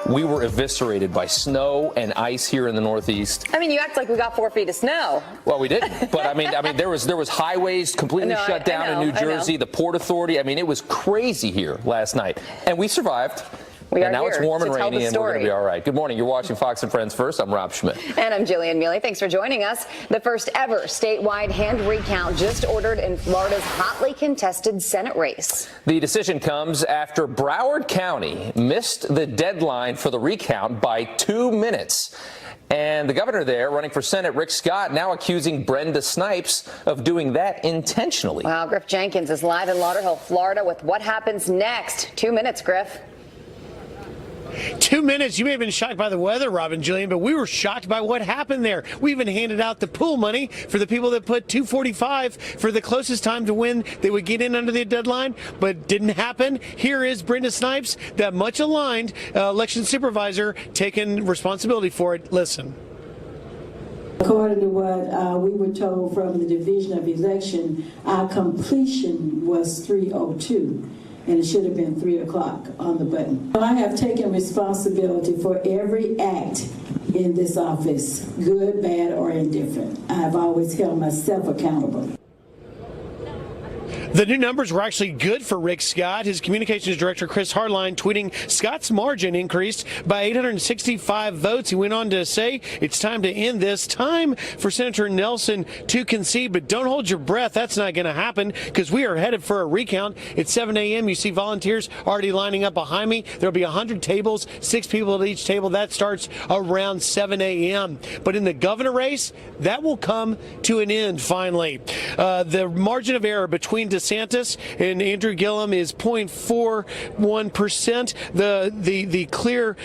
we were eviscerated by snow and ice here in the Northeast. I mean, you act like we got 4 feet of snow. Well, we didn't, but I mean, there was highways completely shut down in New Jersey, the Port Authority. I mean, it was crazy here last night, and we survived. And now it's warm and rainy, and we're going to be all right. Good morning. You're watching Fox and Friends First. I'm Rob Schmidt. And I'm Jillian Mealy. Thanks for joining us. The first ever statewide hand recount just ordered in Florida's hotly contested Senate race. The decision comes after Broward County missed the deadline for the recount by 2 minutes. And the governor there, running for Senate, Rick Scott, now accusing Brenda Snipes of doing that intentionally. Well, Griff Jenkins is live in Lauderhill, Florida, with what happens next. 2 minutes, Griff. 2 minutes. You may have been shocked by the weather, Rob and Jillian, but we were shocked by what happened there. We even handed out the pool money for the people that put 2:45 for the closest time to when they would get in under the deadline, but didn't happen. Here is Brenda Snipes, that much aligned election supervisor, taking responsibility for it. Listen. According to what we were told from the Division of Election, our completion was 3:02. And it should have been 3 o'clock on the button. I have taken responsibility for every act in this office, good, bad, or indifferent. I've always held myself accountable. The new numbers were actually good for Rick Scott. His communications director, Chris Hardline, tweeting Scott's margin increased by 865 votes. He went on to say, it's time to end this. Time for Senator Nelson to concede, but don't hold your breath. That's not going to happen because we are headed for a recount. At 7 a.m., you see volunteers already lining up behind me. There'll be 100 tables, 6 people at each table. That starts around 7 a.m. But in the governor race, that will come to an end finally. The margin of error between DeSantis and Andrew Gillum is 0.41%. The clear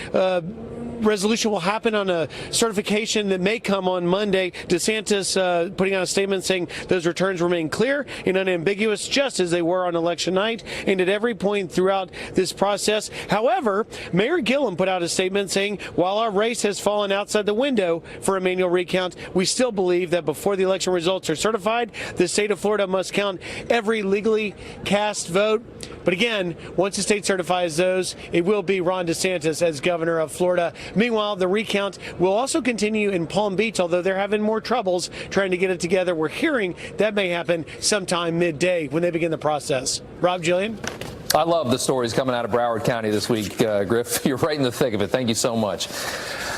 resolution will happen on a certification that may come on Monday. DeSantis putting out a statement saying those returns remain clear and unambiguous, just as they were on election night and at every point throughout this process. However, Mayor Gillum put out a statement saying, while our race has fallen outside the window for a manual recount, we still believe that before the election results are certified, the state of Florida must count every legally cast vote. But again, once the state certifies those, it will be Ron DeSantis as governor of Florida. Meanwhile, the recount will also continue in Palm Beach, although they're having more troubles trying to get it together. We're hearing that may happen sometime midday when they begin the process. Rob, Jillian? I love the stories coming out of Broward County this week, Griff. You're right in the thick of it. Thank you so much.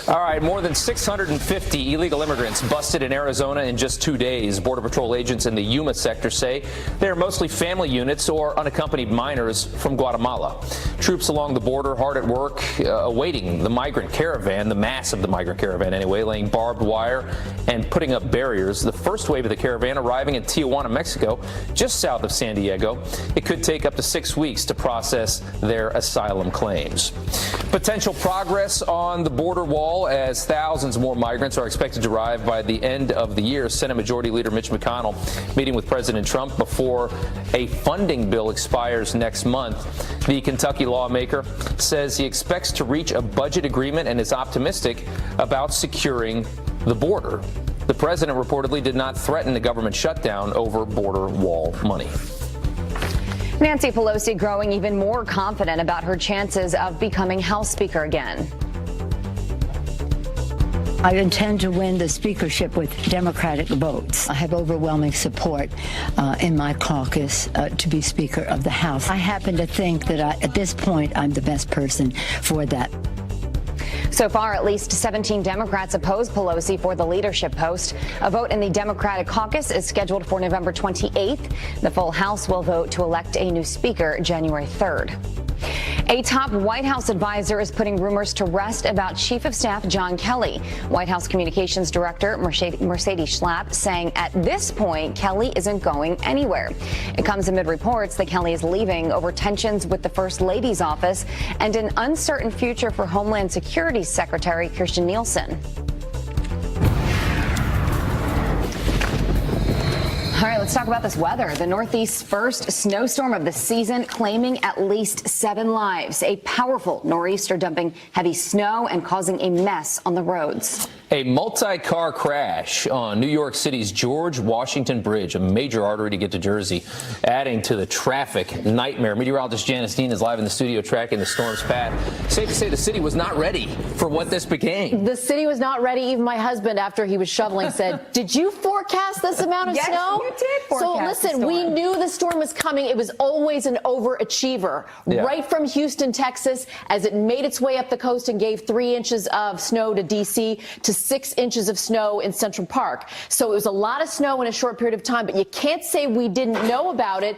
All right, more than 650 illegal immigrants busted in Arizona in just 2 days. Border Patrol agents in the Yuma sector say they're mostly family units or unaccompanied minors from Guatemala. Troops along the border hard at work awaiting the migrant caravan, the mass of the migrant caravan anyway, laying barbed wire and putting up barriers. The first wave of the caravan arriving in Tijuana, Mexico, just south of San Diego. It could take up to 6 weeks to process their asylum claims. Potential progress on the border wall as thousands more migrants are expected to arrive by the end of the year. Senate Majority Leader Mitch McConnell meeting with President Trump before a funding bill expires next month. The Kentucky lawmaker says he expects to reach a budget agreement and is optimistic about securing the border. The president reportedly did not threaten a government shutdown over border wall money. Nancy Pelosi growing even more confident about her chances of becoming House Speaker again. I intend to win the speakership with Democratic votes. I have overwhelming support in my caucus to be Speaker of the House. I happen to think that at this point, I'm the best person for that. So far, at least 17 Democrats oppose Pelosi for the leadership post. A vote in the Democratic caucus is scheduled for November 28th. The full House will vote to elect a new speaker January 3rd. A top White House advisor is putting rumors to rest about Chief of Staff John Kelly. White House Communications Director Mercedes Schlapp saying at this point, Kelly isn't going anywhere. It comes amid reports that Kelly is leaving over tensions with the First Lady's office and an uncertain future for Homeland Security Secretary Kirstjen Nielsen. All right, let's talk about this weather. The Northeast's first snowstorm of the season claiming at least 7 lives. A powerful nor'easter dumping heavy snow and causing a mess on the roads. A multi-car crash on New York City's George Washington Bridge, a major artery to get to Jersey, adding to the traffic nightmare. Meteorologist Janice Dean is live in the studio tracking the storm's path. Safe to say the city was not ready for what this became. The city was not ready. Even my husband, after he was shoveling, said, "Did you forecast this amount of snow?" Yes, you did forecast So the listen, we storm. knew the storm was coming. It was always an overachiever. Yeah. Right from Houston, Texas, as it made its way up the coast and gave 3 inches of snow to D.C. to 6 inches of snow in Central Park. So it was a lot of snow in a short period of time, but you can't say we didn't know about it.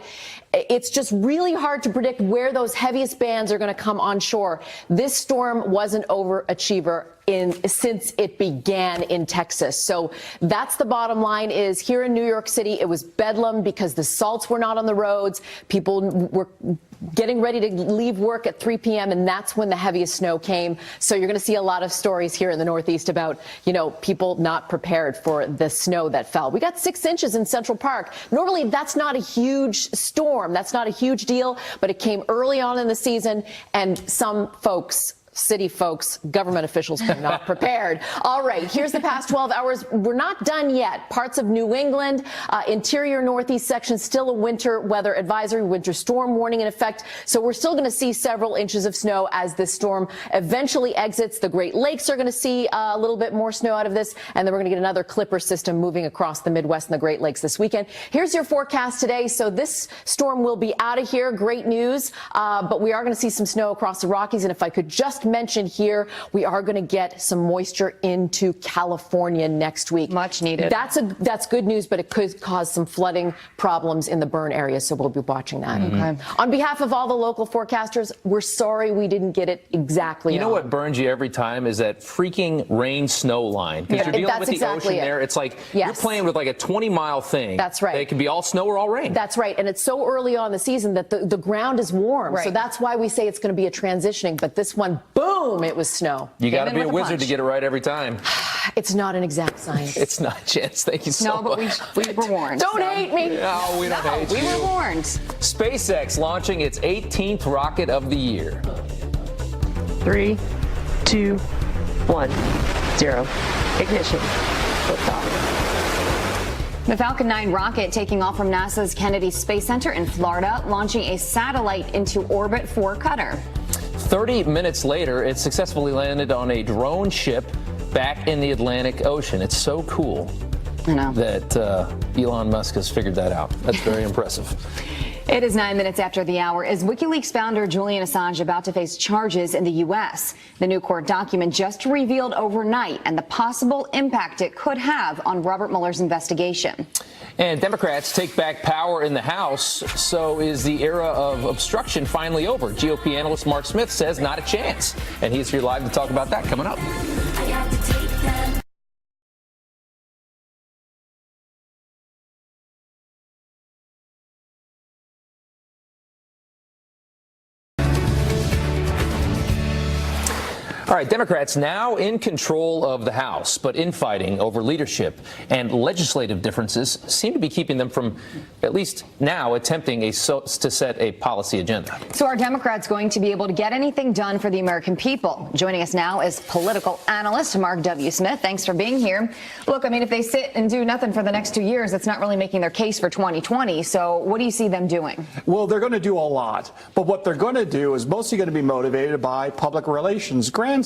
It's just really hard to predict where those heaviest bands are going to come onshore. This storm was an overachiever since it began in Texas. So that's the bottom line. Is here in New York City, it was bedlam because the salts were not on the roads. People were getting ready to leave work at 3 p.m. and that's when the heaviest snow came. So you're going to see a lot of stories here in the Northeast about, people not prepared for the snow that fell. We got 6 inches in Central Park. Normally, that's not a huge storm. That's not a huge deal, but it came early on in the season, and some folks, city folks, government officials were not prepared. All right, here's the past 12 hours. We're not done yet. Parts of New England, interior Northeast section, still a winter weather advisory, winter storm warning in effect. So we're still going to see several inches of snow as this storm eventually exits. The Great Lakes are going to see a little bit more snow out of this, and then we're going to get another clipper system moving across the Midwest and the Great Lakes this weekend. Here's your forecast today. So this storm will be out of here. Great news. But we are going to see some snow across the Rockies. And if I could just mention here, we are going to get some moisture into California next week. Much needed. That's good news, but it could cause some flooding problems in the burn area, so we'll be watching that. Okay. On behalf of all the local forecasters, we're sorry we didn't get it exactly. You know what burns you every time is that freaking rain-snow line. Because you're dealing with the ocean there. It's like you're playing with like a 20-mile thing. That's right. It can be all snow or all rain. That's right. And it's so early on in the season that the ground is warm. Right. So that's why we say it's going to be a transitioning. But this one, boom, it was snow. You got to be a wizard punch. to get it right every time. It's not an exact science. It's not, Chance. Thank you so No, much. but we were warned. Don't hate me. No, we don't hate We you. were warned. SpaceX launching its 18th rocket of the year. 3, 2, 1, 0. Ignition. Liftoff. The Falcon 9 rocket taking off from NASA's Kennedy Space Center in Florida, launching a satellite into orbit for Qatar. 30 minutes later, it successfully landed on a drone ship back in the Atlantic Ocean. It's so cool I know. that Elon Musk has figured that out. That's very impressive. It is 9 minutes after the hour. Is WikiLeaks founder Julian Assange about to face charges in the U.S.? The new court document just revealed overnight and the possible impact it could have on Robert Mueller's investigation. And Democrats take back power in the House. So is the era of obstruction finally over? GOP analyst Mark Smith says not a chance. And he's here live to talk about that coming up. All right, Democrats now in control of the House, but infighting over leadership and legislative differences seem to be keeping them from, at least now, attempting to set a policy agenda. So are Democrats going to be able to get anything done for the American people? Joining us now is political analyst Mark W. Smith. Thanks for being here. Look, I mean, if they sit and do nothing for the next 2 years, that's not really making their case for 2020. So what do you see them doing? Well, they're going to do a lot. But what they're going to do is mostly going to be motivated by public relations, grandstanding,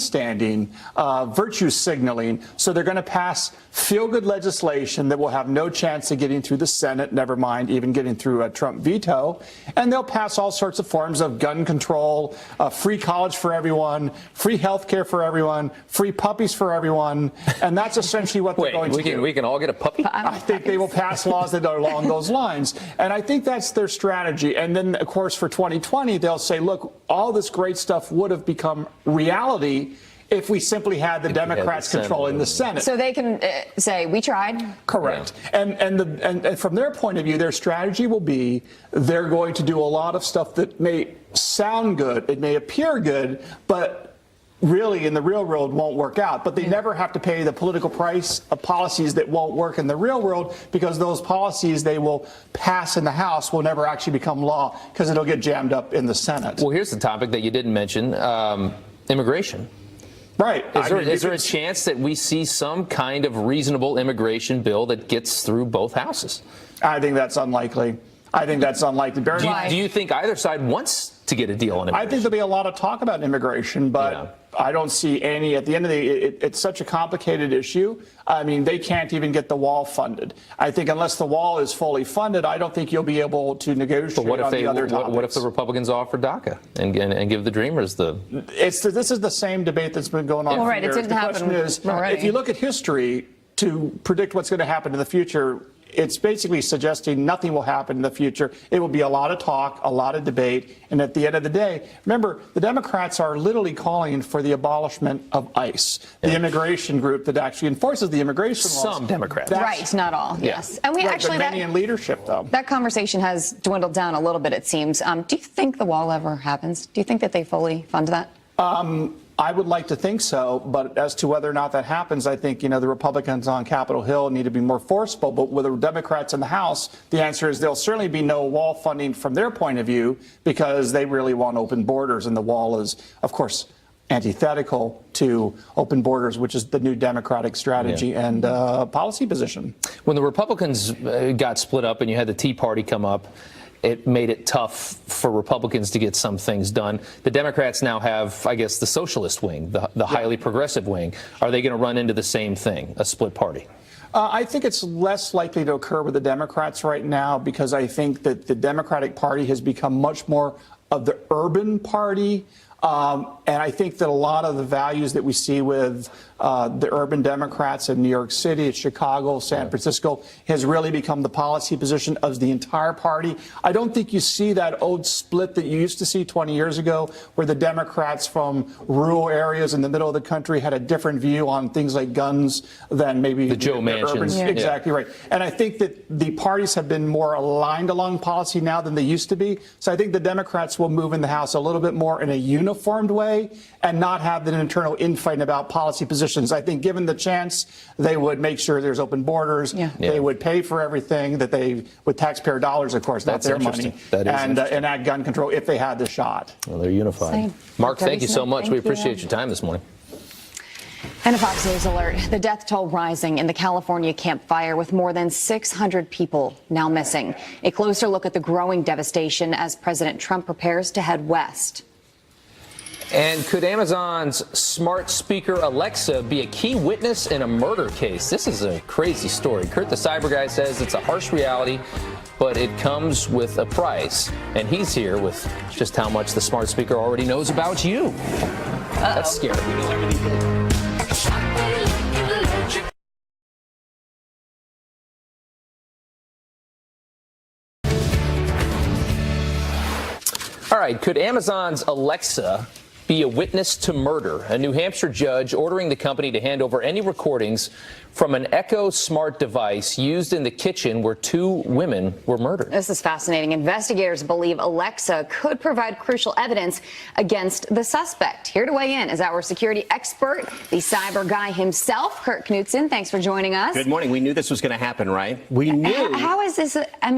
virtue signaling. So they're going to pass feel-good legislation that will have no chance of getting through the Senate, never mind even getting through a Trump veto. And they'll pass all sorts of forms of gun control, free college for everyone, free health care for everyone, free puppies for everyone. And that's essentially what they're going to do. We can all get a puppy? I think they will pass laws that are along those lines. And I think that's their strategy. And then, of course, for 2020, they'll say, look, all this great stuff would have become reality if we simply had the Democrats controlling the Senate. So they can say, we tried. Correct. Yeah. And from their point of view, their strategy will be they're going to do a lot of stuff that may sound good, it may appear good, but really in the real world won't work out. But they never have to pay the political price of policies that won't work in the real world, because those policies they will pass in the House will never actually become law because it'll get jammed up in the Senate. Well, here's the topic that you didn't mention, immigration. Right. Is there a chance that we see some kind of reasonable immigration bill that gets through both houses? I think that's unlikely. Do you think either side wants to get a deal on immigration? I think there'll be a lot of talk about immigration, but I don't see any. At the end of the day, it's such a complicated issue. I mean, they can't even get the wall funded. I think unless the wall is fully funded, I don't think you'll be able to negotiate on the other topics. What if the Republicans offer DACA and give the Dreamers the? This is the same debate that's been going on for years. It didn't happen. The question is, already. if you look at history to predict what's going to happen in the future, it's basically suggesting nothing will happen in the future. It will be a lot of talk, a lot of debate, and at the end of the day, remember, the Democrats are literally calling for the abolishment of ICE, the immigration group that actually enforces the immigration laws. Some Democrats. Right, not all. Yes. And we actually, many in leadership, though. That conversation has dwindled down a little bit, it seems. Do you think the wall ever happens? Do you think that they fully fund that? I would like to think so, but as to whether or not that happens, I think, the Republicans on Capitol Hill need to be more forceful. But with the Democrats in the House, the answer is there'll certainly be no wall funding from their point of view because they really want open borders. And the wall is, of course, antithetical to open borders, which is the new Democratic strategy and policy position. When the Republicans got split up and you had the Tea Party come up, it made it tough for Republicans to get some things done. The Democrats now have, I guess, the socialist wing, the highly progressive wing. Are they going to run into the same thing, a split party? I think it's less likely to occur with the Democrats right now because I think that the Democratic Party has become much more of the urban party. And I think that a lot of the values that we see with the urban Democrats in New York City, Chicago, San Francisco has really become the policy position of the entire party. I don't think you see that old split that you used to see 20 years ago where the Democrats from rural areas in the middle of the country had a different view on things like guns than maybe the Joe Manchins. Exactly right. And I think that the parties have been more aligned along policy now than they used to be. So I think the Democrats will move in the House a little bit more in a uniformed way and not have an internal infighting about policy positions. I think given the chance, they would make sure there's open borders. They would pay for everything that they, with taxpayer dollars, of course, not their money, and enact gun control if they had the shot. Well, they're unified. Same. Mark, thank you so much. Thank We you. appreciate your time this morning. And a Fox News alert. The death toll rising in the California Camp Fire with more than 600 people now missing. A closer look at the growing devastation as President Trump prepares to head west. And could Amazon's smart speaker Alexa be a key witness in a murder case? This is a crazy story. Kurt the Cyber Guy says it's a harsh reality, but it comes with a price. And he's here with just how much the smart speaker already knows about you. That's scary. All right, could Amazon's Alexa be a witness to murder? A New Hampshire judge ordering the company to hand over any recordings from an Echo smart device used in the kitchen where two women were murdered. This is fascinating. Investigators believe Alexa could provide crucial evidence against the suspect. Here to weigh in is our security expert, the cyber guy himself, Kurt Knutson. Thanks for joining us. Good morning. We knew this was going to happen, right? We knew. How is this,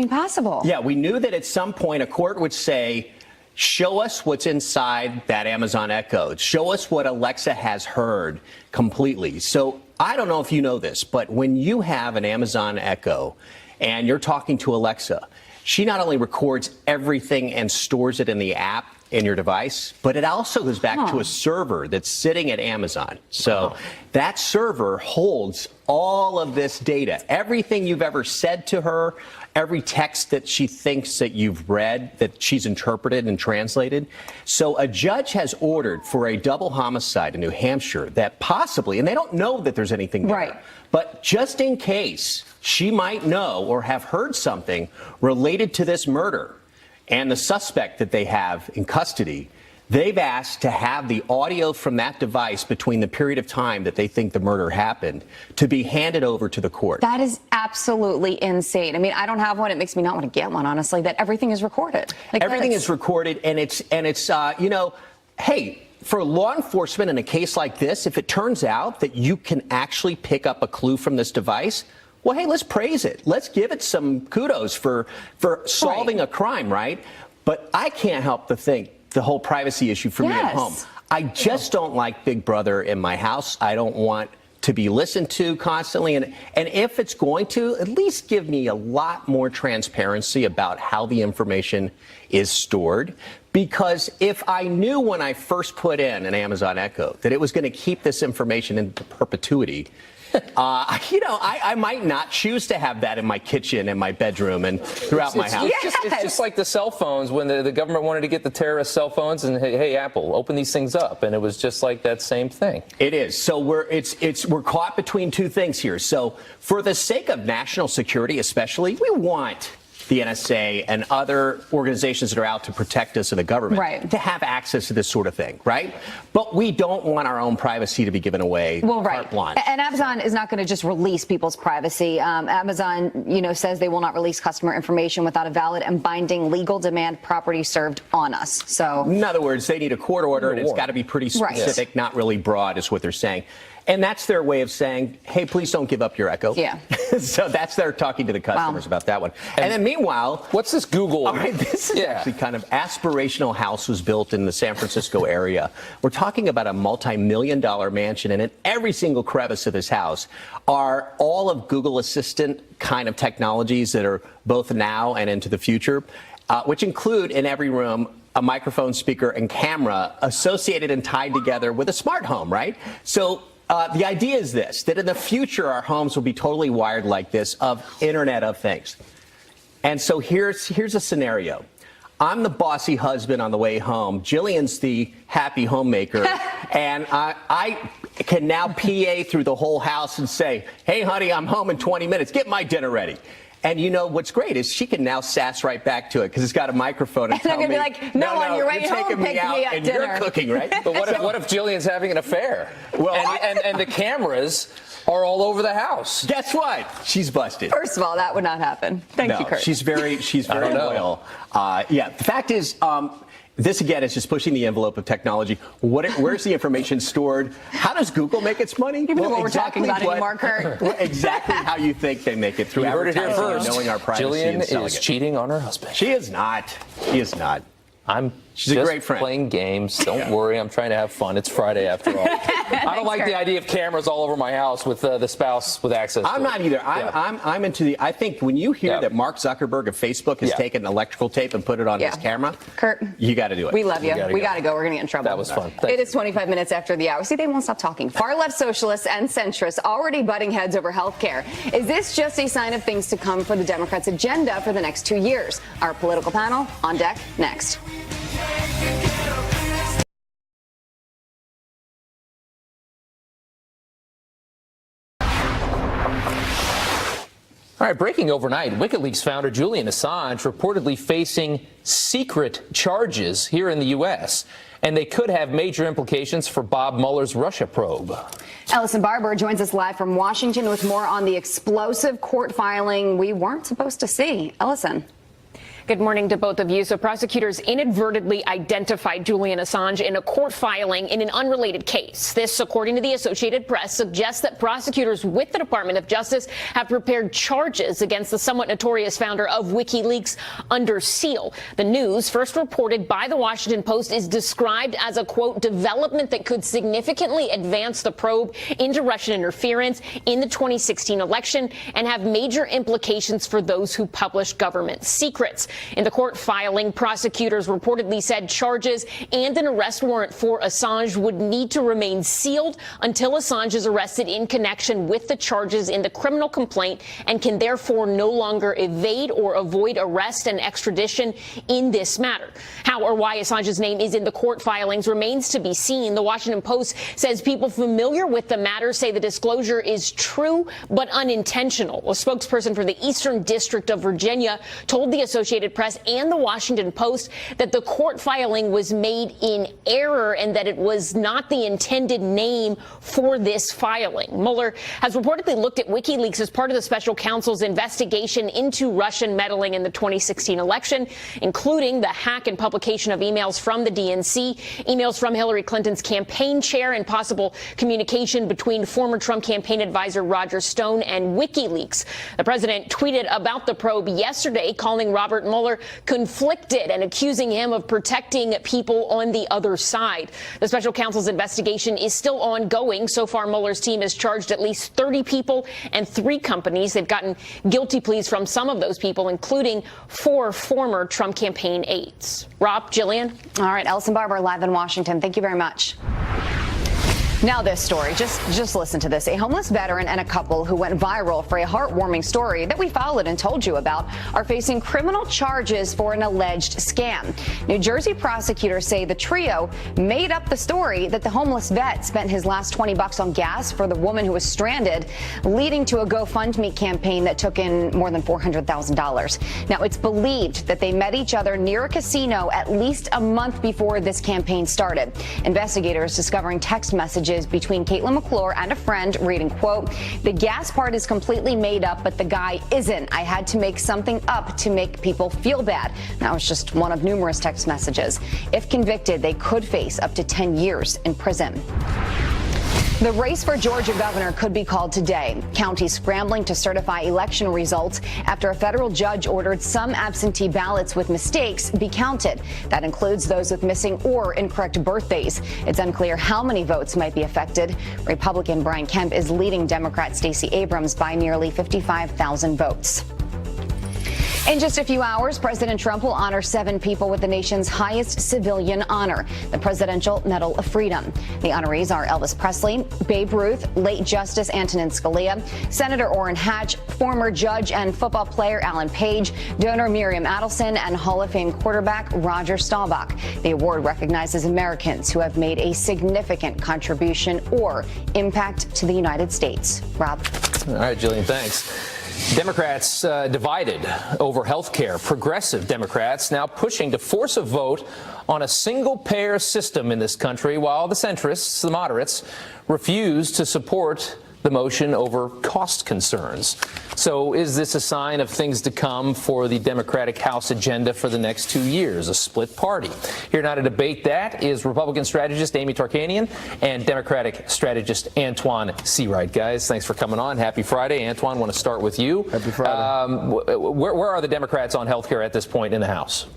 possible? Yeah, we knew that at some point a court would say, show us what's inside that Amazon Echo. Show us what Alexa has heard completely. So I don't know if you know this, but when you have an Amazon Echo and you're talking to Alexa, she not only records everything and stores it in the app in your device, but it also goes back to a server that's sitting at Amazon. So that server holds all of this data, everything you've ever said to her, every text that she thinks that you've read, that she's interpreted and translated. So a judge has ordered for a double homicide in New Hampshire that possibly, and they don't know that there's anything there, right, but just in case she might know or have heard something related to this murder and the suspect that they have in custody, they've asked to have the audio from that device between the period of time that they think the murder happened to be handed over to the court. That is absolutely insane. I mean, I don't have one. It makes me not want to get one, honestly, that everything is recorded. Like, everything is recorded, and it's hey, for law enforcement in a case like this, if it turns out that you can actually pick up a clue from this device, well, hey, let's praise it. Let's give it some kudos for solving a crime, right? But I can't help but think the whole privacy issue for me at home. I just don't like Big Brother in my house. I don't want to be listened to constantly. And if it's going to, at least give me a lot more transparency about how the information is stored. Because if I knew when I first put in an Amazon Echo that it was going to keep this information into perpetuity, I might not choose to have that in my kitchen and my bedroom and throughout my house. It's just like the cell phones when the government wanted to get the terrorist cell phones and hey, Apple, open these things up, and it was just like that same thing. It is. So we're caught between two things here. So for the sake of national security, especially, we want the NSA and other organizations that are out to protect us in the government to have access to this sort of thing, right? But we don't want our own privacy to be given away. Well, carte blanche. And Amazon is not going to just release people's privacy. Amazon, says they will not release customer information without a valid and binding legal demand property served on us. So, in other words, they need a court order, and it's got to be pretty specific, not really broad, is what they're saying. And that's their way of saying, hey, please don't give up your Echo. Yeah. So that's their talking to the customers about that one. And then meanwhile, what's this Google? All right, this is actually kind of aspirational house was built in the San Francisco area. We're talking about a multi-million-dollar mansion, and in every single crevice of this house are all of Google Assistant kind of technologies that are both now and into the future, which include in every room a microphone, speaker, and camera associated and tied together with a smart home, right? So the idea is this, that in the future, our homes will be totally wired like this of Internet of Things. And so here's a scenario. I'm the bossy husband on the way home. Jillian's the happy homemaker. And I can now PA through the whole house and say, hey, honey, I'm home in 20 minutes. Get my dinner ready. And what's great is she can now sass right back to it because it's got a microphone and tell me, be like, no, on your way you're home, taking me out and dinner. you're cooking, right? But what if Jillian's having an affair? Well, and the cameras are all over the house. Guess what? She's busted. First of all, that would not happen. Thank you, Kurt. She's very loyal. The fact is, this, again, is just pushing the envelope of technology. Where's the information stored? How does Google make its money? Even what we're talking about anymore, Kurt. Exactly how you think they make it through advertising and knowing our privacy. Jillian is cheating on her husband. She is not. She is not. She's just a great friend. Playing games. Don't worry. I'm trying to have fun. It's Friday after all. I don't like the idea of cameras all over my house with the spouse with access to I'm not either. I'm into the. I think when you hear that Mark Zuckerberg of Facebook has taken electrical tape and put it on his camera, Kurt, you got to do it. We love you. We got to go. We're going to get in trouble. That was fun. It is 25 minutes after the hour. See, they won't stop talking. Far-left socialists and centrists already butting heads over health care. Is this just a sign of things to come for the Democrats' agenda for the next 2 years? Our political panel on deck next. All right, breaking overnight, WikiLeaks founder Julian Assange reportedly facing secret charges here in the U.S., and they could have major implications for Bob Mueller's Russia probe. Ellison Barber joins us live from Washington with more on the explosive court filing we weren't supposed to see. Ellison. Good morning to both of you. So prosecutors inadvertently identified Julian Assange in a court filing in an unrelated case. This, according to the Associated Press, suggests that prosecutors with the Department of Justice have prepared charges against the somewhat notorious founder of WikiLeaks under seal. The news, first reported by the Washington Post, is described as a, quote, development that could significantly advance the probe into Russian interference in the 2016 election and have major implications for those who publish government secrets. In the court filing, prosecutors reportedly said charges and an arrest warrant for Assange would need to remain sealed until Assange is arrested in connection with the charges in the criminal complaint and can therefore no longer evade or avoid arrest and extradition in this matter. How or why Assange's name is in the court filings remains to be seen. The Washington Post says people familiar with the matter say the disclosure is true but unintentional. A spokesperson for the Eastern District of Virginia told the Associated Press and the Washington Post that the court filing was made in error and that it was not the intended name for this filing. Mueller has reportedly looked at WikiLeaks as part of the special counsel's investigation into Russian meddling in the 2016 election, including the hack and publication of emails from the DNC, emails from Hillary Clinton's campaign chair, and possible communication between former Trump campaign advisor Roger Stone and WikiLeaks. The president tweeted about the probe yesterday, calling Robert Mueller Mueller conflicted and accusing him of protecting people on the other side. The special counsel's investigation is still ongoing. So far, Mueller's team has charged at least 30 people and 3 companies. They've gotten guilty pleas from some of those people, including 4 former Trump campaign aides. Rob, Jillian. All right, Ellison Barber live in Washington. Thank you very much. Now this story, just listen to this. A homeless veteran and a couple who went viral for a heartwarming story that we followed and told you about are facing criminal charges for an alleged scam. New Jersey prosecutors say the trio made up the story that the homeless vet spent his last $20 on gas for the woman who was stranded, leading to a GoFundMe campaign that took in more than $400,000. Now it's believed that they met each other near a casino at least a month before this campaign started. Investigators discovering text messages between Caitlin McClure and a friend reading, quote, "The gas part is completely made up, but the guy isn't. I had to make something up to make people feel bad." That was just one of numerous text messages. If convicted, they could face up to 10 years in prison. The race for Georgia governor could be called today. Counties scrambling to certify election results after a federal judge ordered some absentee ballots with mistakes be counted. That includes those with missing or incorrect birthdays. It's unclear how many votes might be affected. Republican Brian Kemp is leading Democrat Stacey Abrams by nearly 55,000 votes. In just a few hours, President Trump will honor 7 people with the nation's highest civilian honor, the Presidential Medal of Freedom. The honorees are Elvis Presley, Babe Ruth, late Justice Antonin Scalia, Senator Orrin Hatch, former judge and football player Alan Page, donor Miriam Adelson, and Hall of Fame quarterback Roger Staubach. The award recognizes Americans who have made a significant contribution or impact to the United States. Rob. All right, Jillian, thanks. Democrats divided over health care. Progressive Democrats now pushing to force a vote on a single-payer system in this country, while the centrists, the moderates, refuse to support the motion over cost concerns. So is this a sign of things to come for the Democratic House agenda for the next 2 years, a split party? Here now to debate that is Republican strategist Amy Tarkanian and Democratic strategist Antoine Seawright. Guys, thanks for coming on. Happy Friday. Antoine, want to start with you. Happy Friday. Where are the Democrats on health care at this point in the House?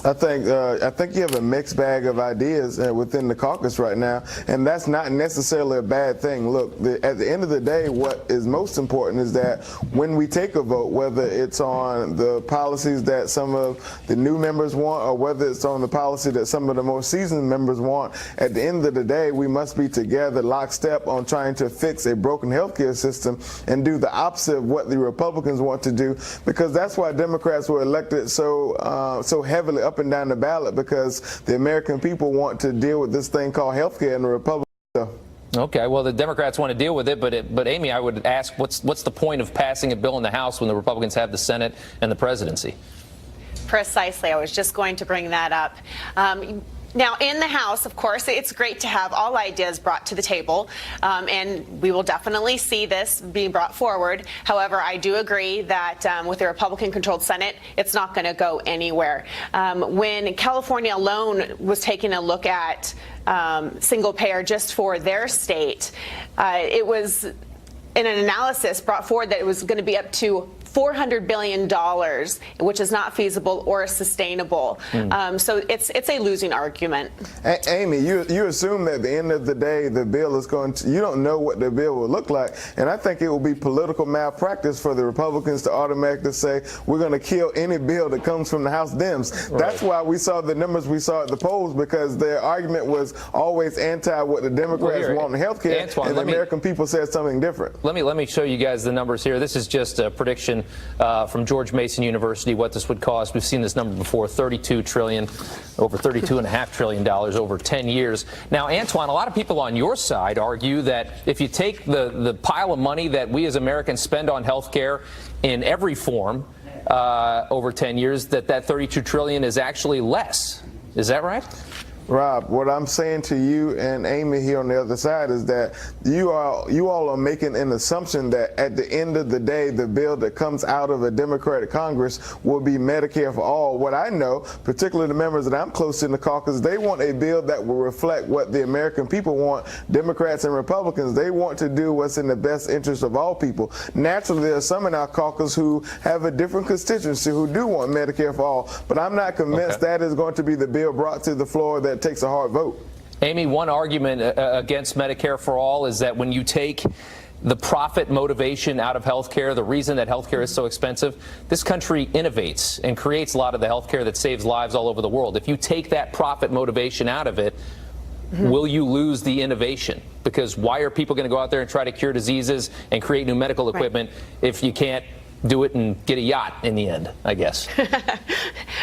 I think you have a mixed bag of ideas within the caucus right now, and that's not necessarily a bad thing. Look, at the end of the day, what is most important is that when we take a vote, whether it's on the policies that some of the new members want or whether it's on the policy that some of the more seasoned members want, at the end of the day, we must be together lockstep on trying to fix a broken healthcare system and do the opposite of what the Republicans want to do, because that's why Democrats were elected so heavily up and down the ballot, because the American people want to deal with this thing called healthcare, and the Republicans. Okay, well, the Democrats want to deal with it, but Amy, I would ask, what's the point of passing a bill in the House when the Republicans have the Senate and the presidency? Precisely. I was just going to bring that up. Now, in the House, of course, it's great to have all ideas brought to the table, and we will definitely see this being brought forward. However, I do agree that with the Republican-controlled Senate, it's not going to go anywhere. When California alone was taking a look at single payer just for their state, it was in an analysis brought forward that it was going to be up to $400 billion, which is not feasible or sustainable. So it's a losing argument. Amy, you assume that at the end of the day, the bill is going to, you don't know what the bill will look like. And I think it will be political malpractice for the Republicans to automatically say, we're going to kill any bill that comes from the House Dems. Right. That's why we saw the numbers we saw at the polls, because their argument was always anti what the Democrats want in health care, and the American people said something different. Let me show you guys the numbers here. This is just a prediction from George Mason University, what this would cost. We've seen this number before, $32 trillion, over $32.5 trillion over 10 years. Now, Antoine, a lot of people on your side argue that if you take the pile of money that we as Americans spend on health care in every form over 10 years, that $32 trillion is actually less. Is that right? Rob, what I'm saying to you and Amy here on the other side is that you all are making an assumption that at the end of the day, the bill that comes out of a Democratic Congress will be Medicare for all. What I know, particularly the members that I'm close to in the caucus, they want a bill that will reflect what the American people want. Democrats and Republicans, they want to do what's in the best interest of all people. Naturally, there are some in our caucus who have a different constituency who do want Medicare for all, but I'm not convinced that is going to be the bill brought to the floor that takes a hard vote. Amy, one argument against Medicare for all is that when you take the profit motivation out of healthcare, the reason that healthcare is so expensive, this country innovates and creates a lot of the healthcare that saves lives all over the world. If you take that profit motivation out of it, will you lose the innovation? Because why are people going to go out there and try to cure diseases and create new medical equipment if you can't do it and get a yacht in the end, I guess?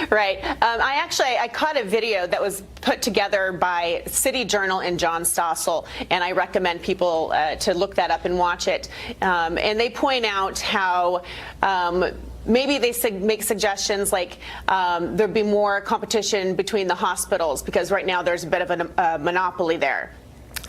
Right. I caught a video that was put together by City Journal and John Stossel, and I recommend people to look that up and watch it. And they point out how maybe they make suggestions like there'd be more competition between the hospitals because right now there's a bit of a monopoly there.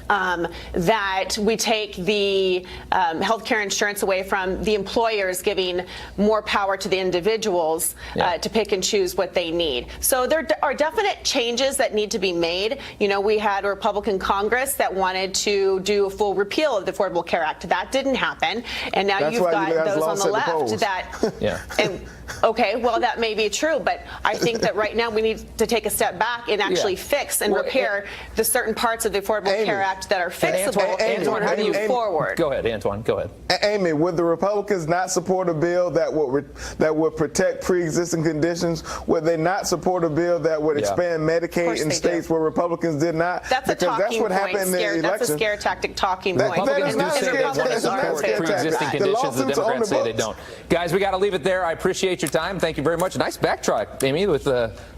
That we take the healthcare insurance away from the employers, giving more power to the individuals to pick and choose what they need. So there are definite changes that need to be made. You know, we had a Republican Congress that wanted to do a full repeal of the Affordable Care Act. That didn't happen, and now you've got those on the left that. Okay, well, that may be true, but I think that right now we need to take a step back and actually fix and repair the certain parts of the Affordable Care Act that are fixable in order to move forward. Go ahead, Antoine, go ahead. Amy, would the Republicans not support a bill that would protect pre-existing conditions? Would they not support a bill that would expand Medicaid in states where Republicans did not? That's a talking point. That's a scare tactic talking point. Republicans do say they want to support pre-existing conditions. The Democrats say they don't. Guys, we got to leave it there. I appreciate your time. Thank you very much. Nice backtrack, Amy, with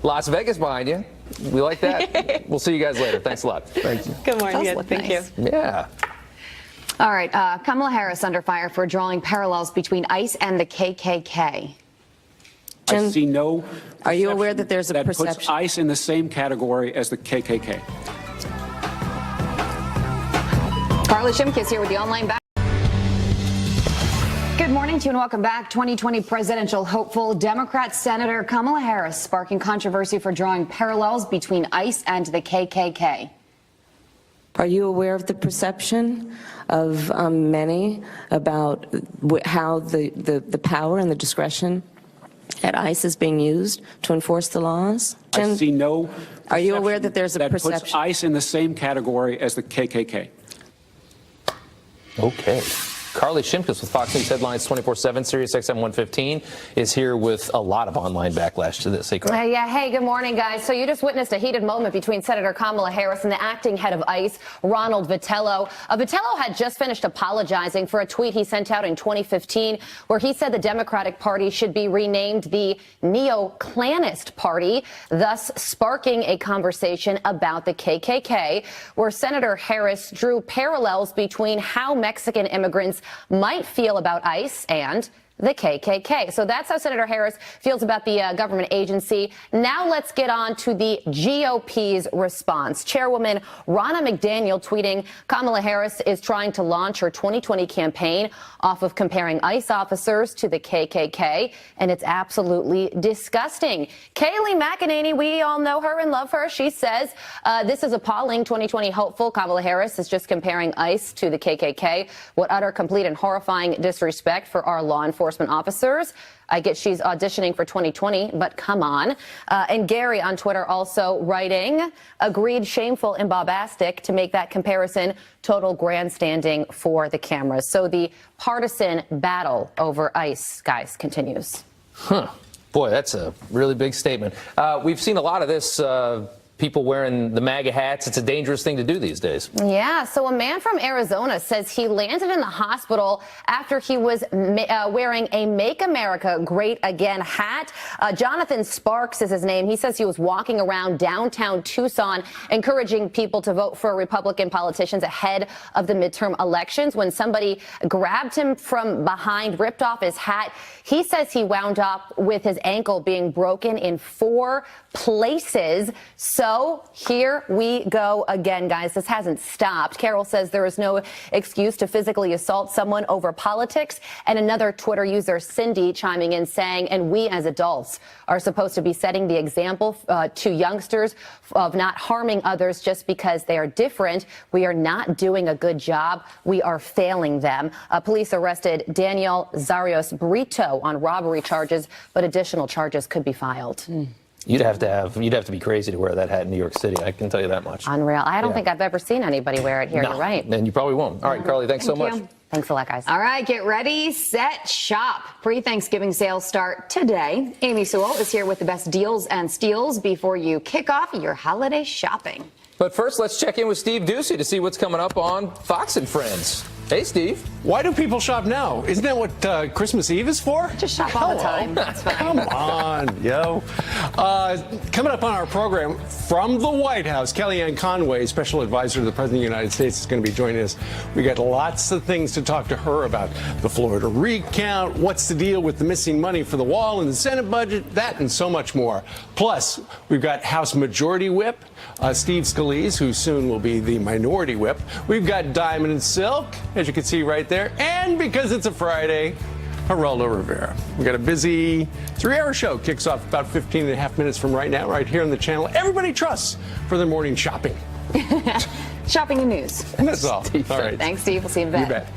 Las Vegas behind you. We like that. We'll see you guys later. Thanks a lot. Thank you. Good morning. Thank you. Yeah. All right. Kamala Harris under fire for drawing parallels between ICE and the KKK. I see no. Are you aware that there's a perception puts ICE in the same category as the KKK? Carly Shimkus here with the online back. Good morning to you and welcome back. 2020 presidential hopeful Democrat Senator Kamala Harris sparking controversy for drawing parallels between ICE and the KKK. Are you aware of the perception of many about how the power and the discretion at ICE is being used to enforce the laws? I see no. Are you aware that there's a perception puts ICE in the same category as the KKK? Okay. Carly Shimkus with Fox News Headlines 24/7, Sirius XM 115, is here with a lot of online backlash to this. Hey, Carly. Yeah, hey, good morning, guys. So you just witnessed a heated moment between Senator Kamala Harris and the acting head of ICE, Ronald Vitiello. Vitiello had just finished apologizing for a tweet he sent out in 2015 where he said the Democratic Party should be renamed the Neo-Klanist Party, thus sparking a conversation about the KKK, where Senator Harris drew parallels between how Mexican immigrants might feel about ICE and the KKK. So that's how Senator Harris feels about the government agency. Now let's get on to the GOP's response. Chairwoman Ronna McDaniel tweeting, Kamala Harris is trying to launch her 2020 campaign off of comparing ICE officers to the KKK, and it's absolutely disgusting. Kayleigh McEnany, we all know her and love her. She says, this is appalling. 2020 hopeful Kamala Harris is just comparing ICE to the KKK. What utter, complete, and horrifying disrespect for our law enforcement officers. I get she's auditioning for 2020, but come on. And Gary on Twitter also writing, agreed, shameful and bombastic to make that comparison, total grandstanding for the cameras. So the partisan battle over ICE, guys, continues. Boy, that's a really big statement. We've seen a lot of this. People wearing the MAGA hats. It's a dangerous thing to do these days. Yeah, so a man from Arizona says he landed in the hospital after he was wearing a Make America Great Again hat. Jonathan Sparks is his name. He says he was walking around downtown Tucson encouraging people to vote for Republican politicians ahead of the midterm elections when somebody grabbed him from behind, ripped off his hat. He says he wound up with his ankle being broken in 4 places. So So here we go again, guys. This hasn't stopped. Carol says there is no excuse to physically assault someone over politics. And another Twitter user, Cindy, chiming in saying, and we as adults are supposed to be setting the example to youngsters of not harming others just because they are different. We are not doing a good job. We are failing them. Police arrested Daniel Zarios Brito on robbery charges, but additional charges could be filed. You'd have to be crazy to wear that hat in New York City. I can tell you that much. Unreal. I don't think I've ever seen anybody wear it here. No, You're right. And you probably won't. All right, Carly, thanks so much. Thanks a lot, guys. All right, get ready, set, shop. Pre-Thanksgiving sales start today. Amy Sewell is here with the best deals and steals before you kick off your holiday shopping. But first, let's check in with Steve Ducey to see what's coming up on Fox and Friends. Hey, Steve. Why do people shop now? Isn't that what Christmas Eve is for? Just shop all the time. That's fine. Come on, yo. Coming up on our program from the White House, Kellyanne Conway, special advisor to the President of the United States, is going to be joining us. We got lots of things to talk to her about. The Florida recount, what's the deal with the missing money for the wall in the Senate budget, that and so much more. Plus, we've got House Majority Whip, Steve Scalise, who soon will be the Minority Whip. We've got Diamond and Silk, as you can see right there. And because it's a Friday, Geraldo Rivera. We got a busy 3-hour show. Kicks off about 15 and a half minutes from right now, right here on the channel everybody trusts for their morning shopping. Shopping and news. And that's all. All right. Thanks, Steve. We'll see you in a bit. You bet.